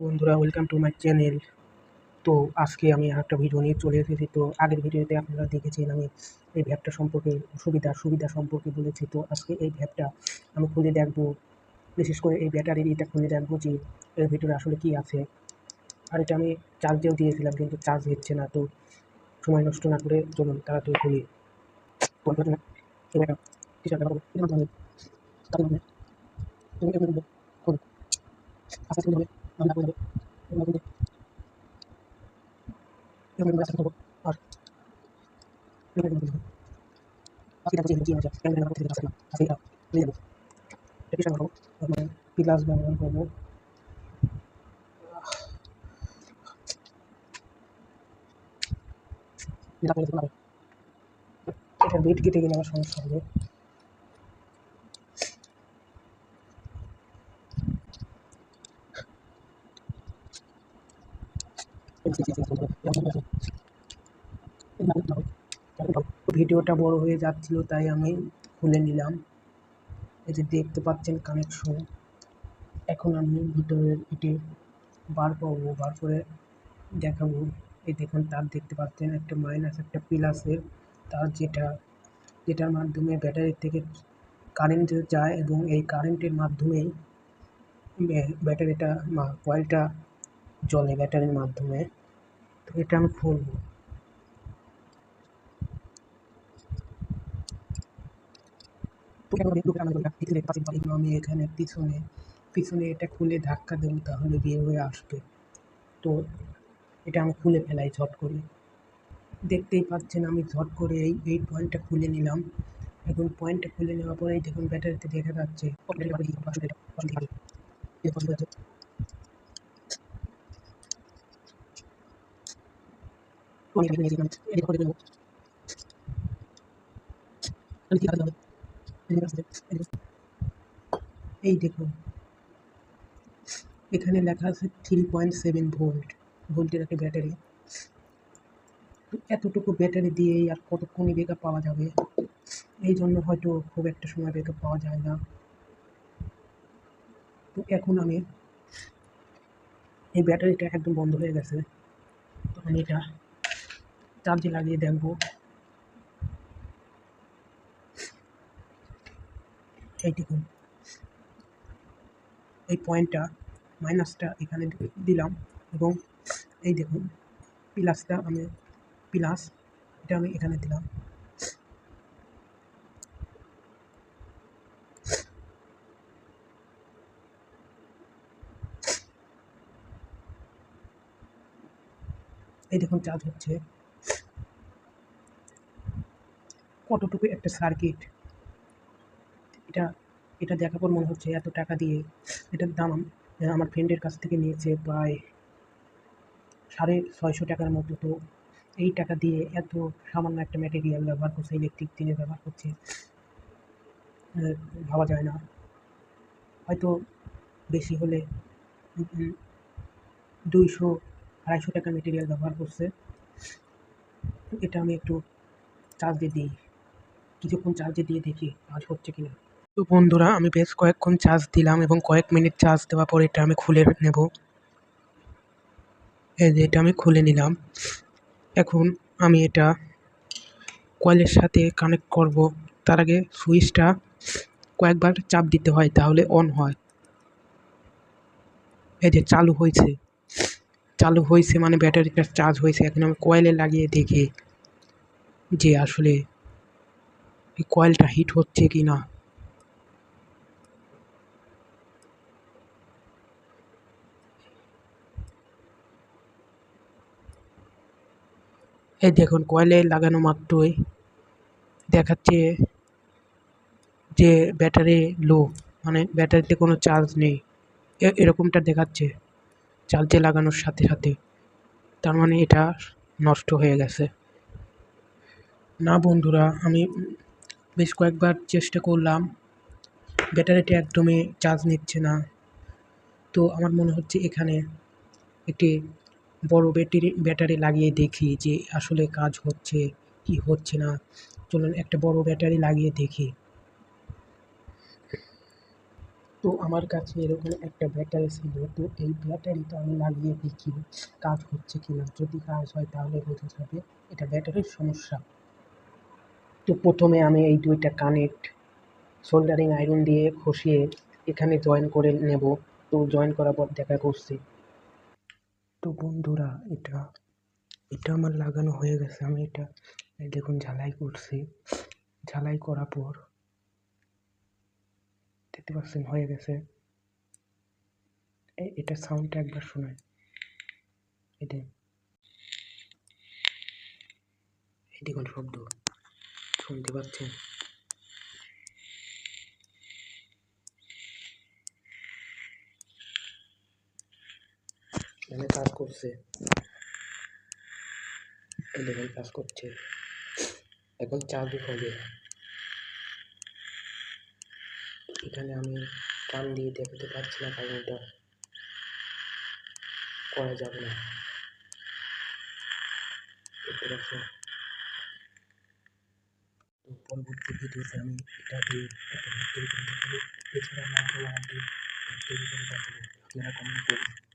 বন্ধুরা, welcome to my channel. তো আজকে আমি আরেকটা ভিডিও নিয়ে চলে এসেছি। তো আগের ভিডিওতে আপনারা দেখেছেন আমি এই ভ্যাপটা সম্পর্কে সুবিধা সম্পর্কে বলেছি। তো আজকে এই ভ্যাপটা আমি খুলে দেখবো, বিশেষ করে এই ব্যাটারির এটা খুলে দেখবো যে এর ভিতরে আসলে কি আছে। আর এটা আমি চার্জেও দিয়েছিলাম কিন্তু চার্জ হচ্ছে না। তো সময় নষ্ট না করে চলুন তাড়াতাড়ি খুলি। এবার টি-শার্ট ব্যবহার করবো, এর মাধ্যমে তাদের মধ্যে খুলবো, আস্তে আস্তে খুলতে হবে, আমি না করবো এর মধ্যে আস্তে করবো। আর kita kucing kucing aja yang dengan aku tidak rasa asli tak lihat jadi saya mau pilas bangun kamu tidak boleh kenapa এটা বেড কেটে গেলে আমার সমস্যা হবে ভিডিওটা বড় হয়ে যাচ্ছিল তাই আমি খুলে নিলাম। এই যে দেখতে পাচ্ছেন কানেকশন। এখন আমি ভিতরের এটি বার করবো, বার করে দেখাবো। এই দেখুন তার দেখতে পাচ্ছেন একটা মাইনাস একটা প্লাসের তার যেটার মাধ্যমে ব্যাটারি থেকে কারেন্ট যায় এবং এই কারেন্টের মাধ্যমেই ব্যাটারিটা কয়েলটা জ্বলে ব্যাটারির মাধ্যমে। তো এটা আমি খুলবো। আমি এখানে পিছনে এটা খুলে ধাক্কা দেবো, তাহলে বের হয়ে আসবে। তো এটা আমি খুলে ফেলাই ঝট করে। দেখতেই পাচ্ছেন আমি ঝট করে এই পয়েন্টটা খুলে নিলাম। এখন পয়েন্টটা খুলে নেওয়ার পরেই দেখুন ব্যাটারিতে দেখা যাচ্ছে এই দেখুন এখানে লেখা আছে 3.7 ভোল্টের একটা ব্যাটারি। এতটুকু ব্যাটারি দিয়েই আর কতক্ষণই ব্যাকআপ পাওয়া যাবে, এই জন্য হয়তো খুব একটা সময় ব্যাকআপ পাওয়া যায় না। তো এখন আমি এই ব্যাটারিটা একদম বন্ধ হয়ে গেছে। তো আমি এটা চার্জে লাগিয়ে দেখব। এই দেখুন এই পয়েন্টটা মাইনাসটা এখানে দিলাম এবং এই দেখুন প্লাসটা আমি এটা আমি এখানে দিলাম। এই দেখুন চার্জ হচ্ছে। কতটুকু একটা সার্কিট, এটা এটা দেখার পর মনে হচ্ছে এত টাকা দিয়ে এটার দাম আমার ফ্রেন্ডের কাছ থেকে নিয়েছে প্রায় 650 টাকার মতো। তো এই টাকা দিয়ে এত সামান্য একটা ম্যাটেরিয়াল ব্যবহার করছে, ইলেকট্রিক জিনিস ব্যবহার করছে, ভাবা যায় না। হয়তো বেশি হলে 200-250 টাকার ম্যাটেরিয়াল ব্যবহার করছে। এটা আমি একটু চার্জে দিই, কিছুক্ষণ চার্জে দিয়ে দেখি কাজ হচ্ছে কিনা। তো বন্ধুরা, আমি বেশ কয়েকক্ষণ চার্জ দিলাম এবং কয়েক মিনিট চার্জ দেওয়ার পর এটা আমি খুলে নেব। এই যে এটা আমি খুলে নিলাম। এখন আমি এটা কয়েলের সাথে কানেক্ট করব। তার আগে সুইচটা কয়েকবার চাপ দিতে হয়, তাহলে অন হয়। এই যে চালু হয়েছে মানে ব্যাটারিটা চার্জ হয়েছে। এখন আমি কয়েলে লাগিয়ে দেখি যে আসলে এই কয়েলটা হিট হচ্ছে কি না। এই দেখুন কয়েলে লাগানো মাত্রই দেখাচ্ছে যে ব্যাটারি লো, মানে ব্যাটারিতে কোনো চার্জ নেই, এরকমটা দেখাচ্ছে চার্জে লাগানোর সাথে সাথে। তার মানে এটা নষ্ট হয়ে গেছে। না বন্ধুরা, আমি বেশ কয়েকবার চেষ্টা করলাম, ব্যাটারিটা একদমই চার্জ নিচ্ছে না। তো আমার মনে হচ্ছে এখানে একটি বড় ব্যাটারি লাগিয়ে দেখি যে আসলে কাজ হচ্ছে কি হচ্ছে না। চলুন একটা বড় ব্যাটারি লাগিয়ে দেখি। তো আমার কাছে এরকম একটা ব্যাটারি ছিল, তো এই ব্যাটারিটা আমি লাগিয়ে দেখি কাজ হচ্ছে কিনা। যদি কাজ হয় তাহলে বোঝা যাবে এটা ব্যাটারির সমস্যা। তো প্রথমে আমি এই দুইটা কানেক্ট সোল্ডারিং আয়রন দিয়ে ঘষিয়ে এখানে জয়েন করে নেব। তো জয়েন করার পর দেখা করছি। তো বন্ধুরা, এটা এটা আমার লাগানো হয়ে গেছে। আমি এটা এই দেখুন ঝালাই করছি। ঝালাই করার পর দেখতে পাচ্ছেন হয়ে গেছে। এটা সাউন্ডটা একবার শোনায়। এটা এই দেখুন শব্দ শুনতে পাচ্ছেন। মানে কাজ করছে। এই দেখুন কাজ করছে। এখন চার্জ হবে। এখানে আমি কান দিয়ে দেখতে পাচ্ছি না, কারণ এটা করা যাবে না। দেখতে পাচ্ছেন। তো পরবর্তী ভিডিওতে আমি এটা দিয়ে একটা ব্যাটারি করে দেখাবো। এছাড়া মাইক্রো ওয়ারেন্টি ব্যাটারি করে দেখাবো। আপনারা কমেন্ট করুন।